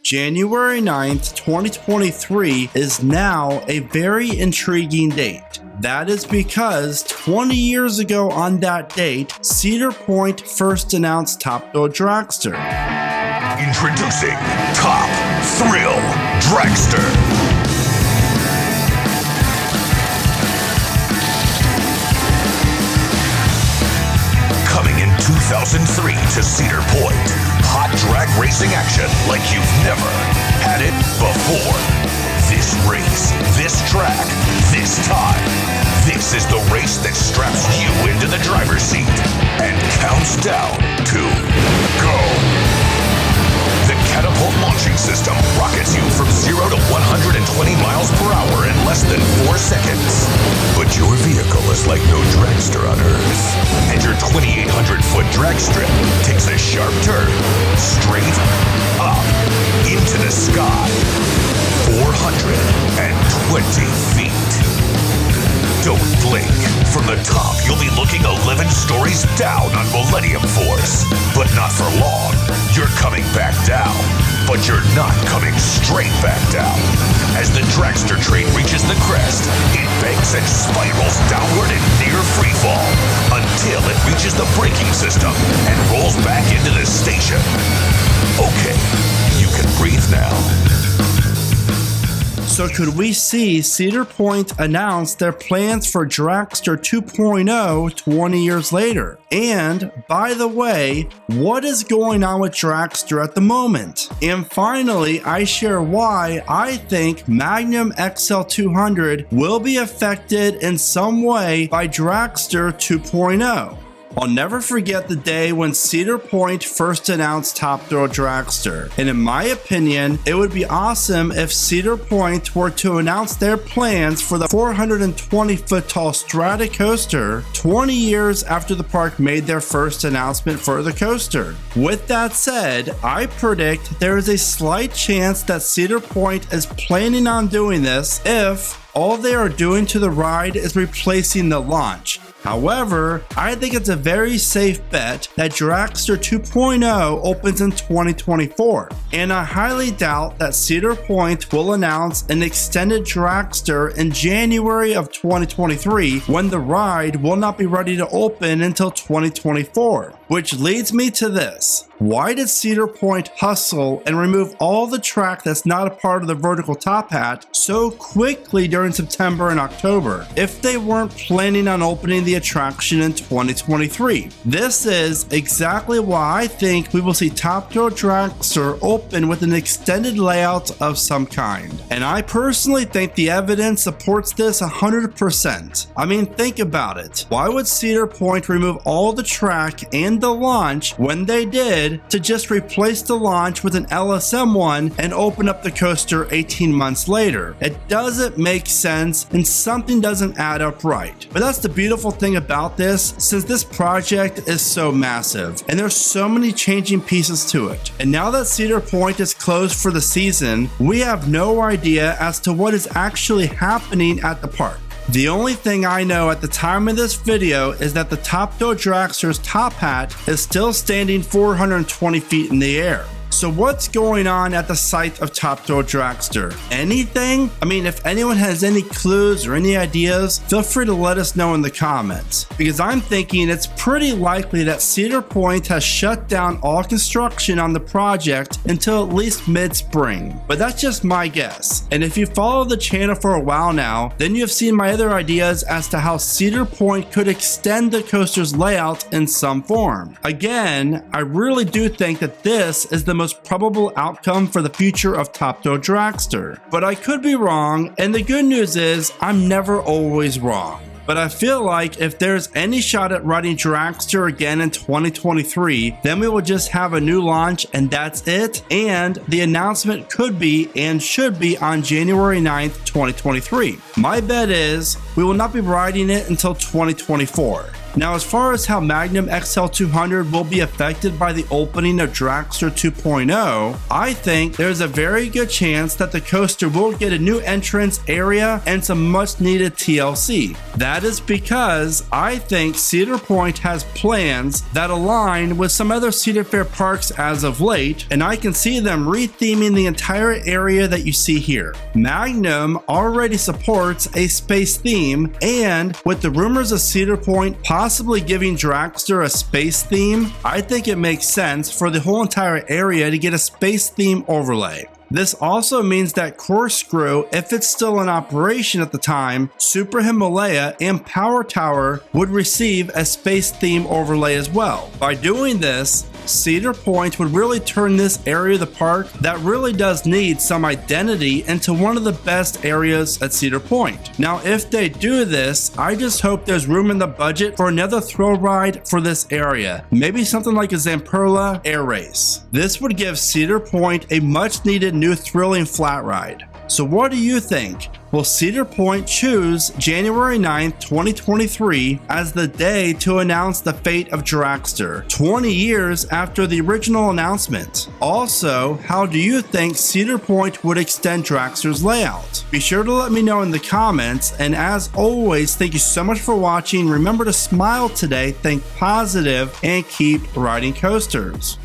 January 9th, 2023 is now a very intriguing date. That is because 20 years ago on that date, Cedar Point first announced Top Thrill Dragster. Introducing Top Thrill Dragster. Coming in 2003 to Cedar Point. Hot drag racing action like you've never had it before. This race, this track, this time. This is the race that straps you into the driver's seat and counts down to go. The catapult launching system rockets you from 0 to 120 miles per hour in less than 4 seconds. But your vehicle is like no dragster on Earth. And your 2,800-foot drag strip takes a sharp turn straight up into the sky. 420 feet. Don't blink. From the top, you'll be looking 11 stories down on Millennium Force. But not for long. You're coming back down. But you're not coming straight back down. As the dragster train reaches the crest, it banks and spirals downward in near free fall until it reaches the braking system and rolls back into the station. Okay, you can breathe now. So could we see Cedar Point announce their plans for Dragster 2.0 20 years later? And by the way, what is going on with Dragster at the moment? And finally, I share why I think Magnum XL 200 will be affected in some way by Dragster 2.0. I'll never forget the day when Cedar Point first announced Top Thrill Dragster, and in my opinion, it would be awesome if Cedar Point were to announce their plans for the 420-foot tall Strata coaster 20 years after the park made their first announcement for the coaster. With that said, I predict there is a slight chance that Cedar Point is planning on doing this if all they are doing to the ride is replacing the launch. However, I think it's a very safe bet that Dragster 2.0 opens in 2024, and I highly doubt that Cedar Point will announce an extended Dragster in January of 2023 when the ride will not be ready to open until 2024. Which leads me to this. Why did Cedar Point hustle and remove all the track that's not a part of the vertical top hat so quickly during September and October if they weren't planning on opening the attraction in 2023? This is exactly why I think we will see Top Thrill Dragster open with an extended layout of some kind. And I personally think the evidence supports this 100%. I mean, think about it. Why would Cedar Point remove all the track and the launch when they did to just replace the launch with an LSM one and open up the coaster 18 months later? It doesn't make sense and something doesn't add up right. But that's the beautiful thing about this, since this project is so massive and there's so many changing pieces to it. And now that Cedar Point is closed for the season, we have no idea as to what is actually happening at the park. The only thing I know at the time of this video is that the Top Thrill Dragster's top hat is still standing 420 feet in the air. So what's going on at the site of Top Thrill Dragster? Anything? I mean, if anyone has any clues or any ideas, feel free to let us know in the comments. Because I'm thinking it's pretty likely that Cedar Point has shut down all construction on the project until at least mid-spring. But that's just my guess. And if you follow the channel for a while now, then you have seen my other ideas as to how Cedar Point could extend the coaster's layout in some form. Again, I really do think that this is the most probable outcome for the future of Top Thrill Dragster. But I could be wrong, and the good news is I'm never always wrong. But I feel like if there's any shot at riding Dragster again in 2023, then we will just have a new launch and that's it. And the announcement could be and should be on January 9th, 2023. My bet is we will not be riding it until 2024. Now, as far as how Magnum XL 200 will be affected by the opening of Dragster 2.0, I think there's a very good chance that the coaster will get a new entrance area and some much needed TLC. That is because I think Cedar Point has plans that align with some other Cedar Fair parks as of late, and I can see them re-theming the entire area that you see here. Magnum already supports a space theme, and with the rumors of Cedar Point possibly giving Dragster a space theme, I think it makes sense for the whole entire area to get a space theme overlay. This also means that Corkscrew, if it's still in operation at the time, Super Himalaya and Power Tower would receive a space theme overlay as well. By doing this, Cedar Point would really turn this area of the park that really does need some identity into one of the best areas at Cedar Point. Now, if they do this, I just hope there's room in the budget for another thrill ride for this area. Maybe something like a Zamperla Air Race. This would give Cedar Point a much needed new thrilling flat ride. So what do you think? Will Cedar Point choose January 9th, 2023 as the day to announce the fate of Dragster, 20 years after the original announcement? Also, how do you think Cedar Point would extend Dragster's layout? Be sure to let me know in the comments, and as always, thank you so much for watching. Remember to smile today, think positive, and keep riding coasters.